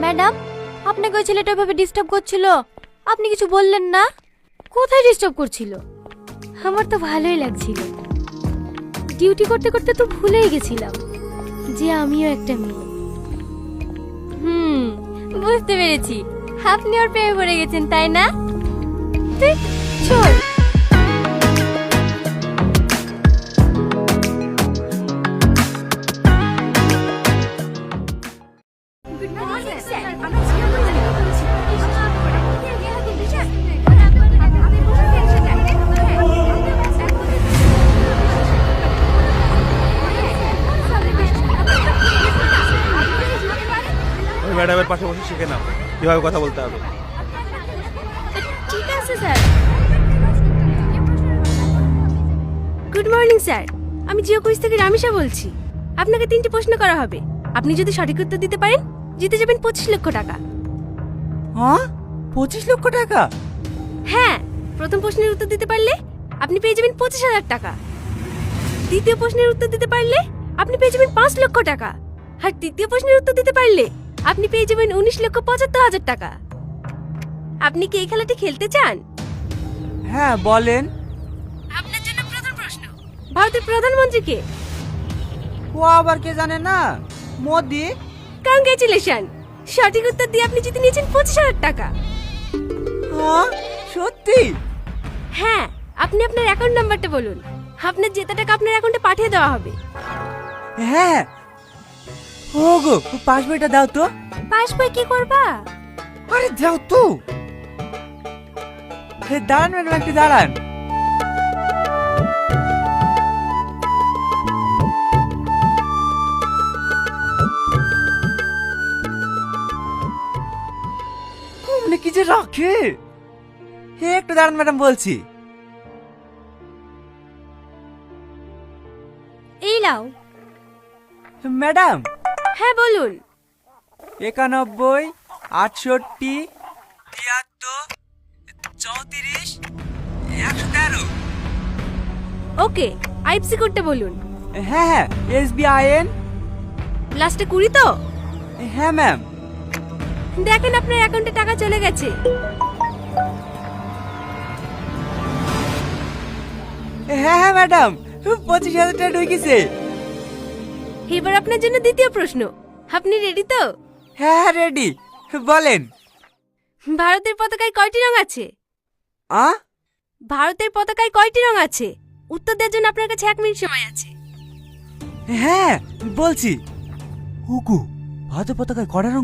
Madam, আপনাকে ওই ছেলেটা ওইভাবে ডিস্টার্ব করছিল, আপনি কিছু বললেন না? কোথায় ডিস্টার্ব করছিল? আমার তো ভালোই লাগছিল। ডিউটি করতে করতে তো ভুলেই গেছিলাম যে আমিও একটা মেয়ে। বুঝতে পেরেছি, আপনি ওর প্রেমে পড়ে গেছেন, তাই না? ঠিক, চল। ওই ম্যাডামের পাশে বসে শিখে নাও কিভাবে কথা বলতে হবে। ঠিক আছে স্যার। গুড মর্নিং স্যার, আমি জিও কুইজ থেকে রামিশা বলছি। আপনাকে 3টি প্রশ্ন করা হবে, আপনি যদি সঠিক উত্তর দিতে পারেন জিতে যাবেন 25 লক্ষ টাকা। হ্যাঁ, 25 লক্ষ টাকা? হ্যাঁ, প্রথম প্রশ্নের উত্তর দিতে পারলে আপনি পেয়ে যাবেন 25,000 টাকা। দ্বিতীয় প্রশ্নের উত্তর দিতে পারলে আপনি পেয়ে যাবেন 5 লক্ষ টাকা। আর তৃতীয় প্রশ্নের উত্তর দিতে পারলে আপনি পেয়ে যাবেন 19,75,000 টাকা। আপনি কি এই খেলাটি খেলতে চান? হ্যাঁ, বলেন। আপনার জন্য প্রথম প্রশ্ন, ভারতের প্রধানমন্ত্রী কে? ও আবার কে জানে না? মোদি। কংগ্রেচুলেশন, সঠিক উত্তর দিয়ে আপনি জিতে নিয়েছেন 25,000 টাকা। হ্যাঁ, সত্যি? হ্যাঁ, আপনি আপনার অ্যাকাউন্ট নাম্বারটা বলুন, আপনার জেতা টাকা আপনার অ্যাকাউন্টে পাঠিয়ে দেওয়া হবে। হ্যাঁ। ওগো, পাসবইটা দাও তো। পাস বই কি করবা? আরে দাও তো। দাঁড়ান ম্যাডাম, একটু দাঁড়ান। মানে কি যে রাখে। একটু দাঁড়ান ম্যাডাম, বলছি। এই লাও। ম্যাডাম, হ্যাঁ বলুন। 91, 68, 73, 34, 113। ওকে, আইএফসি কোডটা বলুন। হ্যাঁ হ্যাঁ, SBIN। লাস্টে 20 তো? হ্যাঁ ম্যাম। দেখেন আপনার অ্যাকাউন্টে টাকা চলে গেছে। হ্যাঁ হ্যাঁ ম্যাডাম, 25,000 টাকা ঢুকেছে। এবার আপনার জন্য দ্বিতীয় প্রশ্ন, আপনি রেডি তো? হ্যাঁ হ্যাঁ, রেডি, বলেন। ভারতের পতাকায় কয়টি রং আছে? আ ভারতের পতাকায় কয়টি রং আছে? উত্তর দেওয়ার জন্য আপনার কাছে 1 মিনিট সময় আছে। হ্যাঁ, বলছি। হুকু, ভারতের পতাকায় কয়টা রং?